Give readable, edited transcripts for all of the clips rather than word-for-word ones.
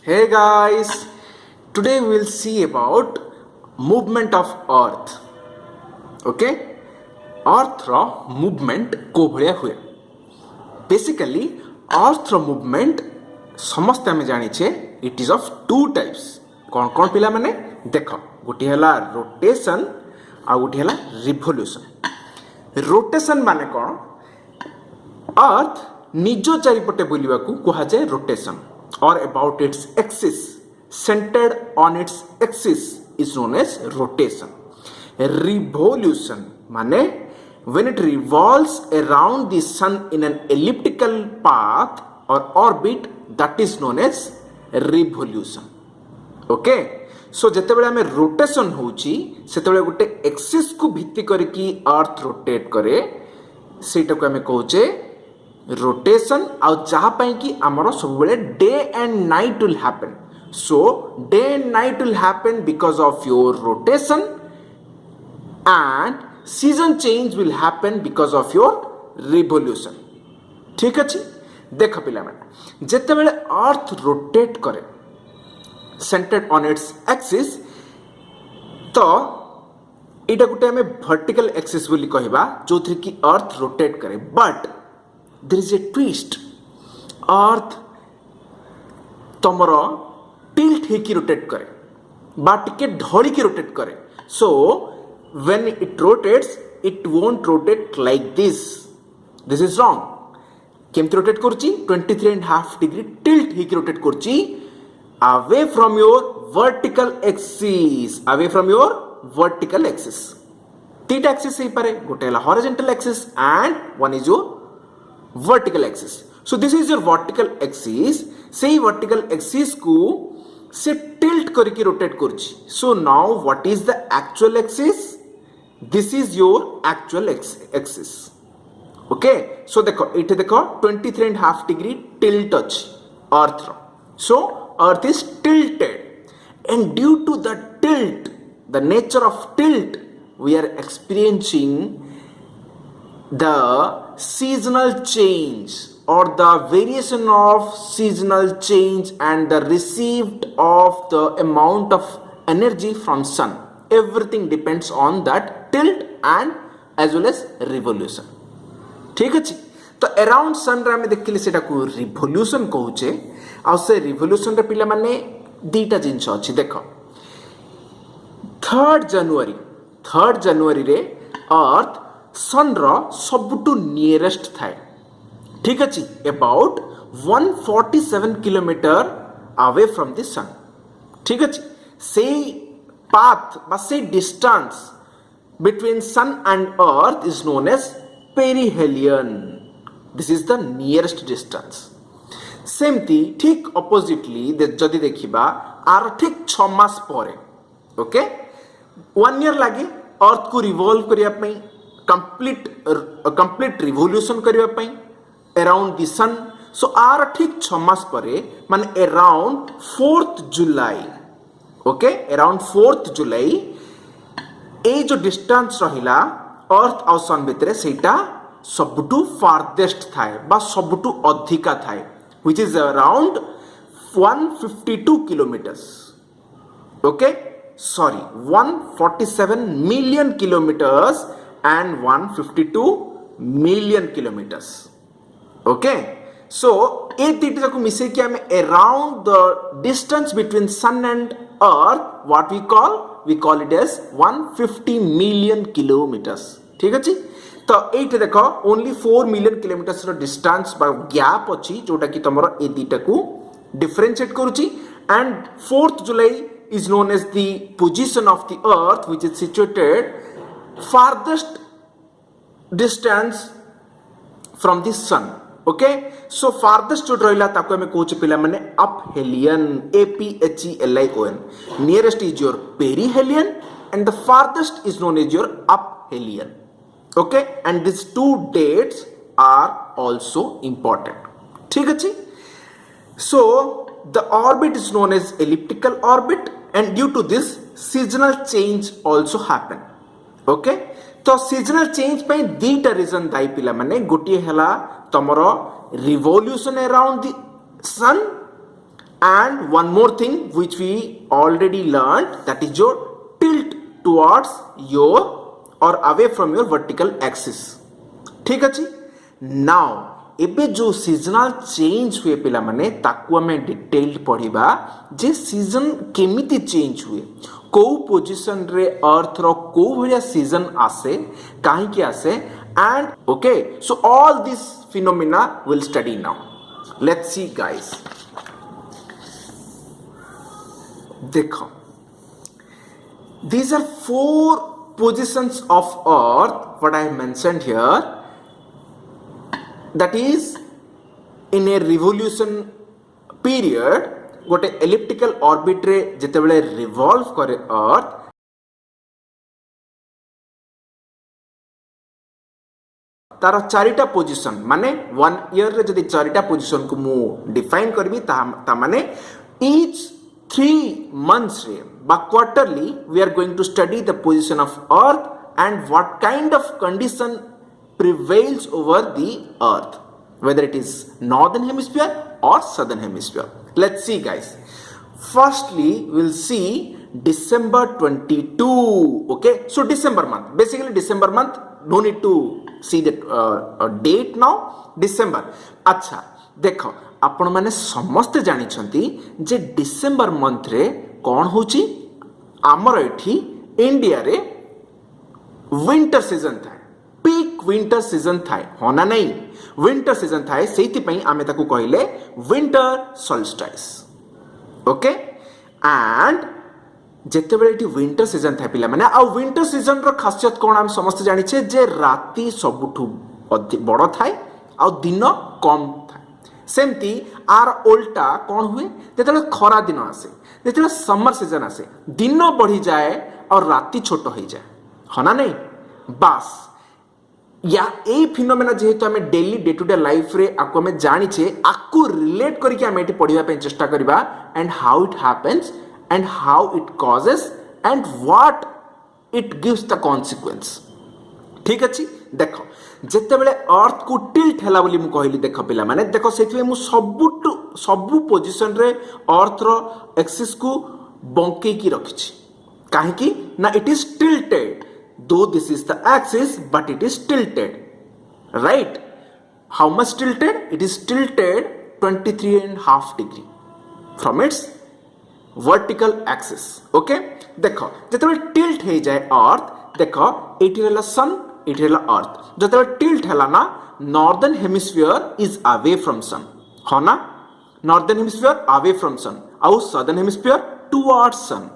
Hey guys, today we will see about movement of Earth. Okay? Earth ର movement କୋଉ ଭଳିଆ ହୁଏ? Basically, Earth ର movement ସମସ୍ତେ ଆମେ ଜାଣିଛେ it is of two types. କ'ଣ ପିଲାମାନେ ଦେଖ ଗୋଟିଏ ହେଲା rotation ଆଉ ଗୋଟିଏ ହେଲା revolution. Rotation ମାନେ କ'ଣ? Earth ନିଜ ଚାରିପଟେ ବୁଲିବାକୁ କୁହାଯାଏ rotation. Or about its axis, centered on its axis is known as rotation. Revolution mane when it revolves around the sun in an elliptical path or orbit, that is known as revolution. Okay, so ଯେତେବେଳେ ଆମେ rotation होउची ସେତେବେଳେ ଗୋଟେ axis को भित्ति करके earth rotate करे ସେଇଟାକୁ ଆମେ କହୁଛେ rotation ଆଉ ଯାହା ପାଇଁ କି ଆମର ସବୁବେଳେ day and night will happen. So day and night will happen because of your rotation and season change will happen because of your revolution. ठीक अछि देख पिला माने जेतेबेले earth rotate करे centered on its axis तो एटा गुटे हमें vertical axis बोली कहबा जोथि कि earth rotate करे, but there is a twist. Earth तमरो tilt हेकी rotate करे बा टिके ढोली की rotate करे. So when it rotates, it won't rotate like this. This is wrong. केमती rotate करची 23.5 degree tilt हेकी rotate करची away from your vertical axis. Away from your vertical axis. तीटा axis ही पारे गोटे हला horizontal axis and one is your vertical axis. So this is your vertical axis. Say vertical axis को से tilt करके rotate करची. So now what is the actual axis? This is your actual axis. Okay. So देखो इटे देखो 23.5 degree tilt अछि earth row. So earth is tilted and due to the tilt, the nature of tilt, we are experiencing the seasonal change or the variation of seasonal change and the received of the amount of energy from sun. Everything depends on that tilt and as well as revolution. ठीक अछि तो around sun रे हम देखिले सेटा को revolution कहूचे आ से revolution रे पिला माने दीटा जिंस अछि देखो 3rd जनवरी रे अर्थ सन रो सबटू नियरेस्ट थाए. ठीक अछि about 147 kilometre away from the sun. ठीक अछि से पाथ बा से distance between sun and earth is known as perihelion. This is the nearest distance. सेमती ठीक ऑपोजिटली जदि देखिबा आर ठीक 6 मास परे ओके 1 ईयर लागे अर्थ को रिवॉल्व करिया पई कंप्लीट रिवोल्यूशन करिया पई अराउंड द सन. सो आर ठीक 6 मास परे माने अराउंड 4th जुलाई ओके अराउंड 4th जुलाई ए जो डिस्टेंस रहिला अर्थ और सन भितरे सेटा सबटू फारदेस्ट थाए बा सबटू अधिका थाए which is around 152 kilometers. Okay, sorry 147 million kilometers and 152 million kilometers. Okay, so ए तीटा को मिसे कि हमें around the distance between sun and earth what we call it as 150 million kilometers. ठीक अछि तो एटे देखो ओनली 4 मिलियन किलोमीटर्स रो डिस्टेंस बा gap अछि जोटा कि तमरो ए दीटा को डिफरेंशिएट करूची and 4th July is known as the position of the earth which is situated farthest distance from the sun. Okay, so farthest जो रहिला ताको हमें कोच पिला माने up-Helion APHELION. Nearest is your perihelion and the farthest is known as your up-helion. Okay, and these two dates are also important. ठीक अछि so the orbit is known as elliptical orbit and due to this seasonal change also happen. Okay, तो seasonal change पे दीटा reason दाई पिला माने गोटिए हला तमरो revolution around the sun and one more thing which we already learned, that is your tilt towards your or away from your vertical axis. ठीक अछि. Now एबे जो seasonal change हुए पिला माने ताकू हमें डिटेल्ड पढ़िबा जे सीजन केमिति चेंज हुए, को पोजीशन रे अर्थ रो को भलिया सीजन आसे, काहे कि आसे, and okay, so all this phenomena will study now. Let's see guys. देखो, these are 4 positions of earth what I have mentioned here, that is in a revolution period गोटे elliptical orbit रे जेतेबेले revolve करे earth, तार चारिटा position माने 1 year रे जदि चारिटा पोजीशन को मु डिफाइन करबी ता माने each 3 months रे बा quarterly we are going to study the position of earth and what kind of condition prevails over the earth, whether it is northern hemisphere or southern hemisphere. Let's see guys. Firstly we'll see December 22. Okay, so December month, basically December month, no need to see the date now. December. अच्छा देखो, आपण माने समस्त जानि छंती जे December month रे कोन होची, आमर एठी इंडिया रे विंटर सीजन था, पीक विंटर सीजन थाए, होना नहीं, विंटर सीजन थाए, सेति पई आमे ताकू कहिले विंटर सोल्स्टिस. ओके, एंड जेते बेले एटी विंटर सीजन थाए पिला माने, आ विंटर सीजन रो खासियत कोन हम समस्त जानि छे जे राती सबुठु बड़ थाए आ दिन कम थाए. सेमती आर उल्टा कौन हुए जेते खरा दिन आसे, जेते समर सीजन आसे, दिन बढ़ी जाए और राति छोट हो जाए, है ना नहीं. बास या ए फिनोमेना जेहेतु आम daily day to day life रे आको आम जानिछे, आको रिलेट करके आम एटी पढ़िबा पे चेष्टा करबा, and how it happens and how it causes and what it gives the consequence. ठीक अछि. देखो जेते बेले अर्थ को टिल्ट हैला बोली मु कहली, देखो पिला माने देखो सेति मु सबु पोजीशन रे अर्थ रो एक्सिस को बंके की रखिछि, काहे कि ना it is tilted, though this is the axis but it is tilted, right? How much tilted? It is tilted 23.5 degree from its vertical axis. Okay, देखो जेते टिल्ट हे जाए अर्थ, देखो एठी रहला सन, एठी रहला अर्थ, जेते टिल्ट हैला ना northern hemisphere is away from sun, हो ना, northern hemisphere away from sun, आउ सदर्न हेमिस्फीयर टुवर्ड्स सन.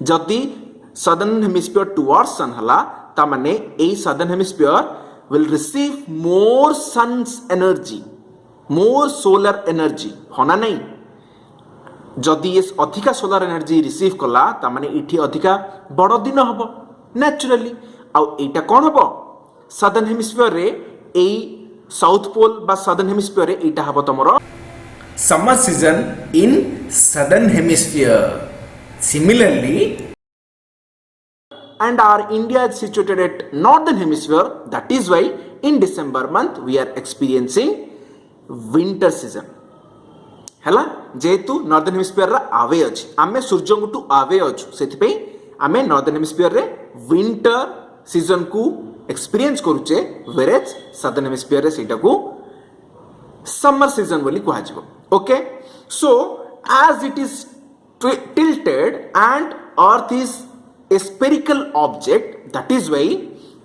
जदि सदर्न हेमिस्फीयर टुवर्ड्स सन हला ता माने ए southern hemisphere will receive more sun's energy, more solar energy, होना नहीं. जदि ये अधिका सोलर एनर्जी रिसीव कला ता माने इठी अधिका बड़ दिन हबो नेचुरली. आ एटा कोन हबो, सदर्न हेमिस्फीयर रे ए साउथ पोल बा सदर्न हेमिस्फीयर रे एटा हबो तमरो summer season in southern hemisphere. Similarly, and our India is situated at northern hemisphere, that is why in December month we are experiencing winter season. हैला जेतु northern hemisphere रा आवे अछि, आमे सूर्य गुटु आवे अछु, सेति पे आमे नॉर्दर्न हेमिस्फीयर रे विंटर सीजन को एक्सपीरियंस करूचे, वेरेज सदर्न हेमिस्फीयर रे सेटा को समर सीजन बोली कहा जिवो. Okay, so as it is tilted and earth is a spherical object, that is why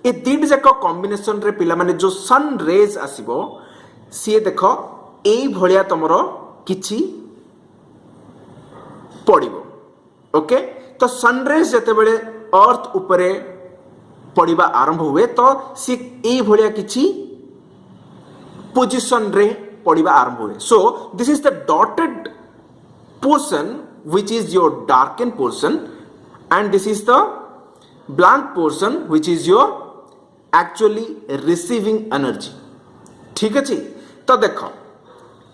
ए दीड जाक कॉम्बिनेशन रे पिला माने जो सन रेज आसीबो, सी देखो एई भलिया तमरो किछि पड़िबो. ओके, तो सनरेज जते बेले अर्थ उपरे पड़िबा आरंभ हुए तो सी एई भलिया किछि पोजीशन रे पड़िबा आरंभ हुए. सो this is the dotted portion which is your darkened portion, and this is the blank portion which is your actually receiving energy. ठीक अछि. तो देखो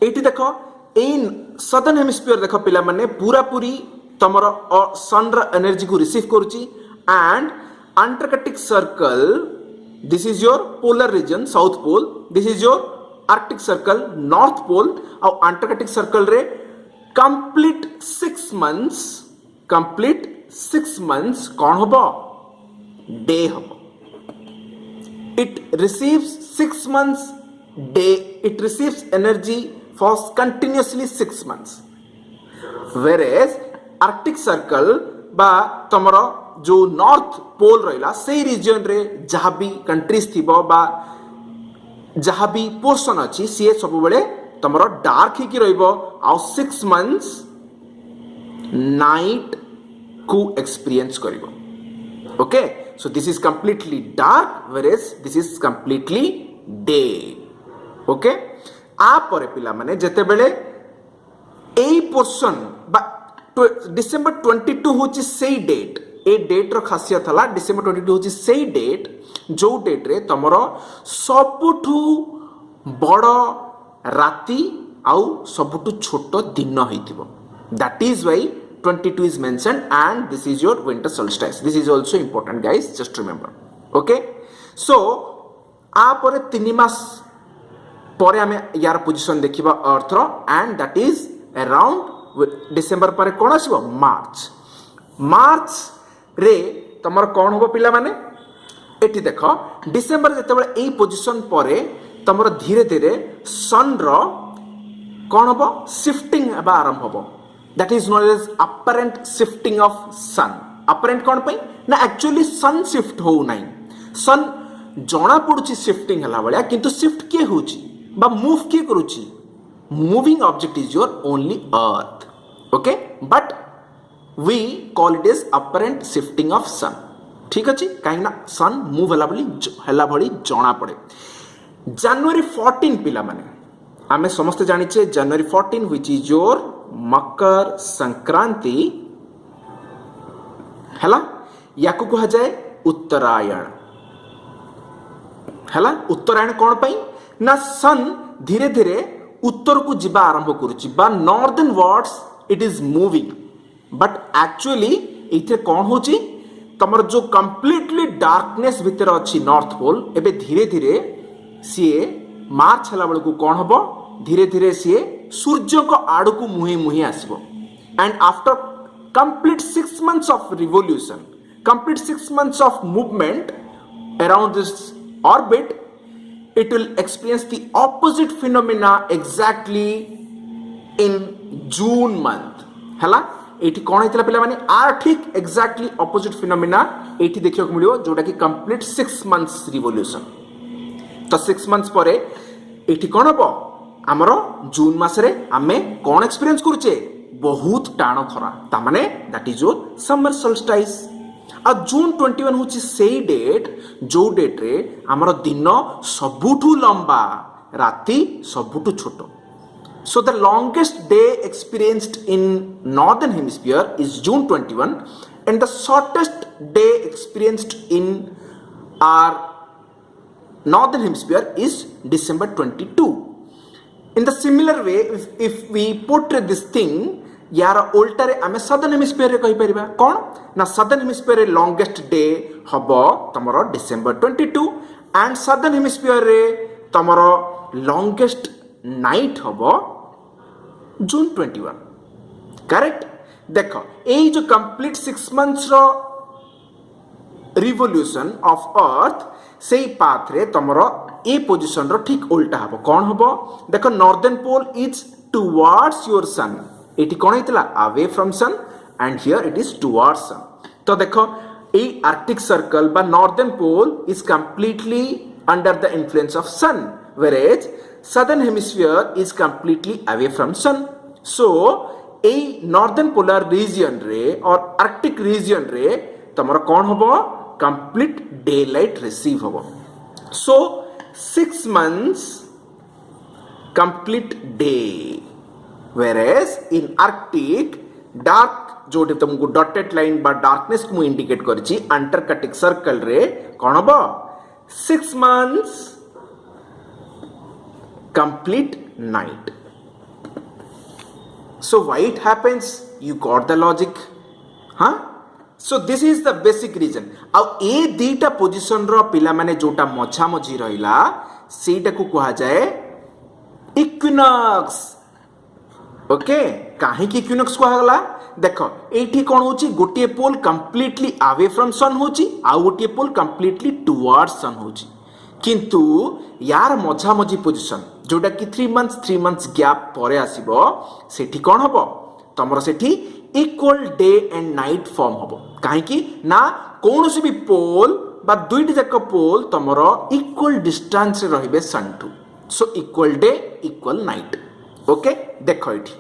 एटी देखो इन सदर्न हेमिस्फीयर देखो पिला माने पूरा पूरी तमरो सन र एनर्जी को रिसीव करूची, and Antarctic circle, this is your polar region south pole, this is your Arctic circle north pole, और अंटार्कटिक सर्कल रे कंप्लीट 6 months कौन होबो डे होबो it receives 6 months day it receives energy for continuously 6 months whereas arctic circle बा तमर जो north pole रहिला से रीजन रे जहाँ भी कंट्रीज थिबो बा जहाँ भी पोर्शन अच्छी सी सब बेले तुम डार्क ही रहा 6 months नाइट को एक्सपीरियंस कर okay so this is completely dark whereas this is completely day okay आपर पिला माने जेते बेले ए पोर्शन बा डिसेंबर 22 होची सेई डेट ए डेट रो खासियत हला डिसेंबर 22 होची सेई डेट जो डेट रे तमरो सबुठु बड़ राति आउ सबुठु छोट दिन होइतिबो that is why 22 is mentioned and this is your winter solstice this is also important guys just remember okay so आपरे 3 मास परे हमें यार पोजीशन देखिबा अर्थ रो and that is around December परे कोन आसीबो मार्च रे तमर कोन होबो पिला माने एठी देखो डिसेंबर जेतेबेले एई पोजीशन परे तमर धीरे धीरे सन रो कोन होबो शिफ्टिंग हेबा आरंभ होबो that is known as apparent shifting of sun apparent कोन पई ना एक्चुअली सन शिफ्ट हो नाही सन जणा पडुची शिफ्टिंग हला बळ्या किंतु शिफ्ट के होची बा मूव के करूची moving object is your only earth okay but we call it is apparent shifting of sun ठीक अछि काहे ना सन मूव हला भली जणा पड़े जनवरी 14 पिला माने आमे समस्त जानिचे जनवरी 14 which is your Makar Sankranti हला याकू कहा जाए उत्तरायण हला उत्तरायण कोन पई ना सन धीरे धीरे उत्तर को जिबा आरंभ करूची बा northern words it is moving but actually इथे कोन होची तमर जो कंप्लीटली डार्कनेस भीतर अछि नॉर्थ पोल एबे धीरे धीरे सीए मार्च हला बेल को कोन हबो धीरे धीरे सीए सूर्य को आड़ को मुहे मुहे आसबो and after complete 6 months of revolution complete 6 months of movement around this orbit it will experience the opposite phenomena exactly in June month हला एठी कोन हेतला पिला माने आर ठीक एक्जाक्टली ऑपोजिट फिनोमेना एठी देखियो को मिलियो जोटा कि कंप्लीट 6 months रिवोल्यूशन तो 6 months परे एठी कोन हबो हमरो जून मास रे हमें कोन एक्सपीरियंस करूचे बहुत टाणो खरा ता माने that is your summer solstice आ जून 21 होची सेई डेट जो डेट रे हमरो दिन सबुठु लंबा राति सबुठु छोटो so the longest day experienced in northern hemisphere is June 21 and the shortest day experienced in our northern hemisphere is December 22 in the similar way if we portray this thing यार उल्टा रे आमे सदर्न हेमिस्फीयर रे कहि परिबा कोन ना southern hemisphere रे longest day हबो तमरो December 22 and southern hemisphere रे तमरो लॉन्गेस्ट नाइट हबो जून 21 करेक्ट देखो ए जो कंप्लीट 6 months रो रिवोल्यूशन ऑफ अर्थ सेई पाथ रे तमरो ए पोजीशन रो ठीक उल्टा हबो कोन हबो देखो northern pole is towards your sun एटी कोन हेतला away from sun and here it is towards sun तो देखो ए आर्कटिक सर्कल बा northern pole is completely under the influence of sun whereas southern hemisphere is completely away from sun so a northern polar region रे और arctic region रे तमरो कोन होबो complete daylight receive होबो so 6 months complete day whereas in arctic dark Jote तुमको dotted line बा darkness को indicate करछि Antarctic circle रे कोन होबो 6 months complete night so why it happens you got the logic huh so this is the basic reason आ ए दीटा position रो पिला माने जोटा मछा मझी रहिला सेटा को कहा जाए इक्विनॉक्स ओके कहीं इक्विनॉक्स कहगला देख ये कौन हो गोटे पोल कंप्लीटली अवे फ्रॉम सन हो गोटे पोल कंप्लीटली टुवर्ड्स सन हो किंतु यार मझामझी पोजिशन जोटा कि 3 months गैप पर आसीबो सेठी कौन हबो तमर सेठी equal day and night form हबो कहीं ना कौन भी पोल बा दुईटी जाक पोल तमर इक्वल डिस्टेंस रहिबे sun to so equal day equal night okay देख ये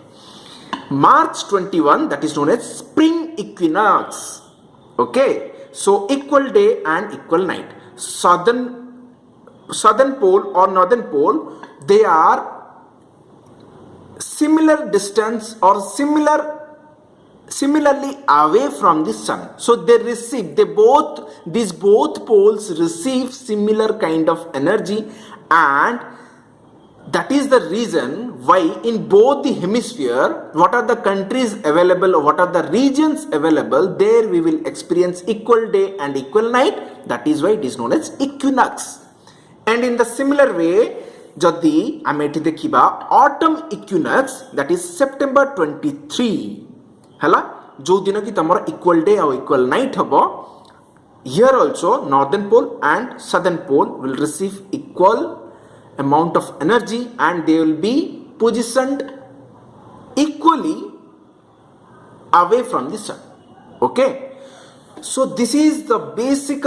March 21 that is known as spring equinox okay so equal day and equal night southern pole or northern pole they are similar distance or similarly away from the sun so these both poles receive similar kind of energy and that is the reason why in both the hemisphere what are the countries available or what are the regions available there we will experience equal day and equal night that is why it is known as equinox and in the similar way jodi ame eti dekhiba autumn equinox that is September 23 hala jo dino ki tamara equal day or equal night habo here also northern pole and southern pole will receive equal amount of energy and they will be positioned equally away from the sun okay so this is the basic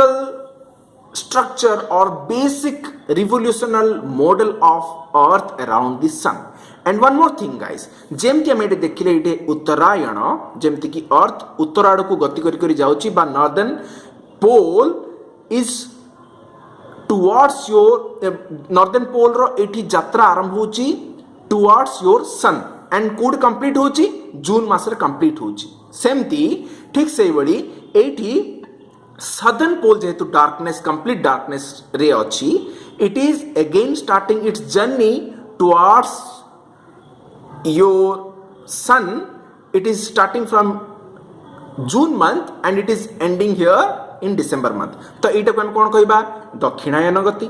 structure or basic revolutionary model of earth around the sun and one more thing guys जेमती आम ये देखिले ये उत्तरायण जेमती कि अर्थ उत्तर आड़ को गति करी जाउची बा northern pole is towards your northern pole रो एठी यात्रा आरंभ होची towards your sun and कोड कंप्लीट होची जून मास रे कंप्लीट होची सेमती ठीक सेही बड़ी एठी southern pole जेहेतु डार्कनेस कंप्लीट डार्कनेस रे अछि it is again starting its journey towards your sun it is starting from June month and it is ending here in December month तो एटा को हम कोन कहबा दक्षिणायन गति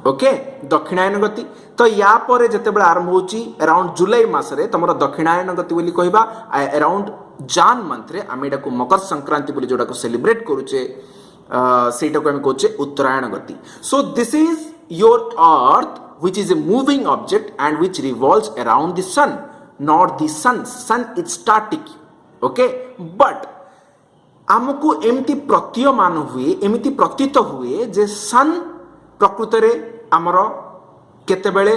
ओके दक्षिणायन गति तो या परे जते बेला आरंभ होची अराउंड जुलाई मास रे तमरो दक्षिणायन गति बोली कहबा अराउंड जान मंथ रे आमे एटा को मकर संक्रांति बोली जोटा को सेलिब्रेट करूचे सेटा को हम कहचे उत्तरायण गति सो this is your earth which is a moving object and which revolves around the sun not the sun is static okay but आमको एमती प्रतीयमान हुए एमती प्रतीत हुए जे सन प्रकृत रे आमर केतेबेले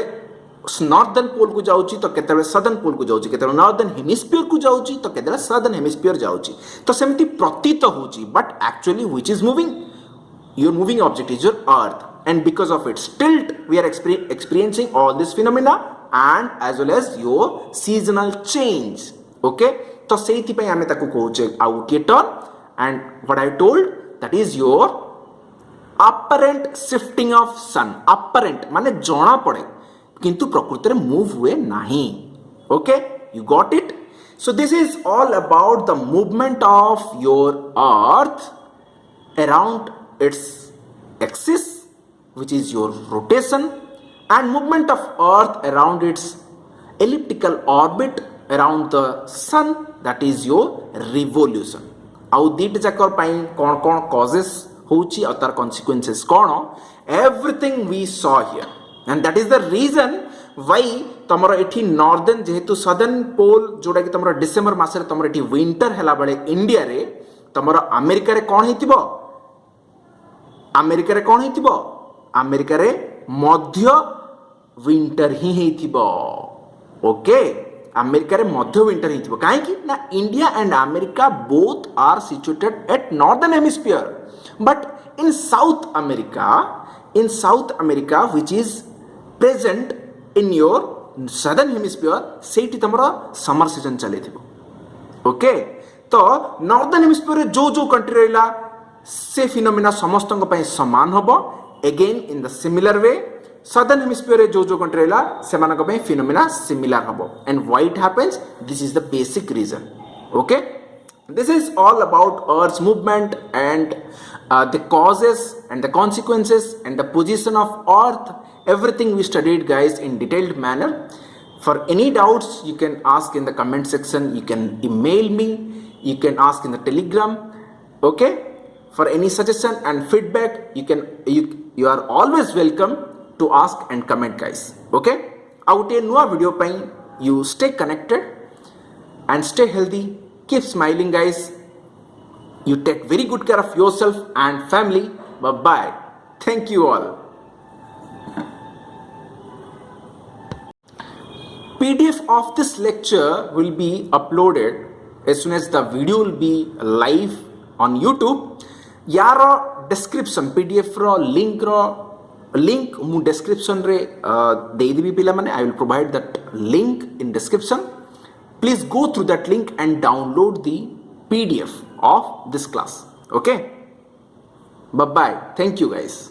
नॉर्दर्न पोल को जाउची तो केतेबेले सदर्न पोल को जाउची केतेबेले नॉर्दर्न हेमिस्फीयर को जाउची तो केतेबेले सदर्न हेमिस्फीयर जाउची तो सेमती प्रतीत होची but actually which is moving your moving object is your earth and because of its tilt we are experiencing all this phenomena and as well as your seasonal change okay तो सेति पय आमे ताको कहउचे out turn and what I told that is your apparent shifting of sun apparent माने जणा पड़े किंतु प्रकृति रे मूव हुए नाही okay you got it so this is all about the movement of your earth around its axis which is your rotation and movement of earth around its elliptical orbit around the sun that is your revolution आउ दीट जाकर पाई कौन कौन causes होची और तार consequences कौन everything we saw here and that is the reason why तमरो एठी northern जेहेतु सदर्न पोल जोड़ा कि तमरो डिसेंबर मास रे तमरो एठी विंटर हैला बळे इंडिया रे तमरो अमेरिका रे कोन हेतिबो अमेरिका रे कोन हेतिबो अमेरिका रे मध्य विंटर ही हेतिबो ओके अमेरिका रे मध्य विंटर हेतिबो काहे कि ना India and America both are situated at northern hemisphere but in South America which is present in your southern hemisphere सेठी तमरो समर सीजन चले थिबो ओके तो नॉर्दर्न हेमिस्फीयर जो जो कंट्री रहला से फिनोमेना समस्त समान हम again in the similar way southern hemisphere जो जो कंट्री रहला से मानक पे फिनोमेना सिमिलर हम and why it happens this is the basic reason okay this is all about Earth's movement and the causes and the consequences and the position of Earth everything we studied guys in detailed manner. For any doubts you can ask in the comment section, you can email me, you can ask in the telegram. Okay, for any suggestion and feedback you are always welcome to ask and comment guys. Okay, ଆଉ ଗୋଟେ ନୂଆ video ପାଇଁ you stay connected and stay healthy, keep smiling guys. You take very good care of yourself and family. Bye bye, thank you all. PDF of this lecture will be uploaded as soon as the video will be live on YouTube. यार description PDF रो link मु description रे दे देबी पिला माने. I will provide that link in description. Please go through that link and download the PDF of this class. Okay, bye bye, thank you guys.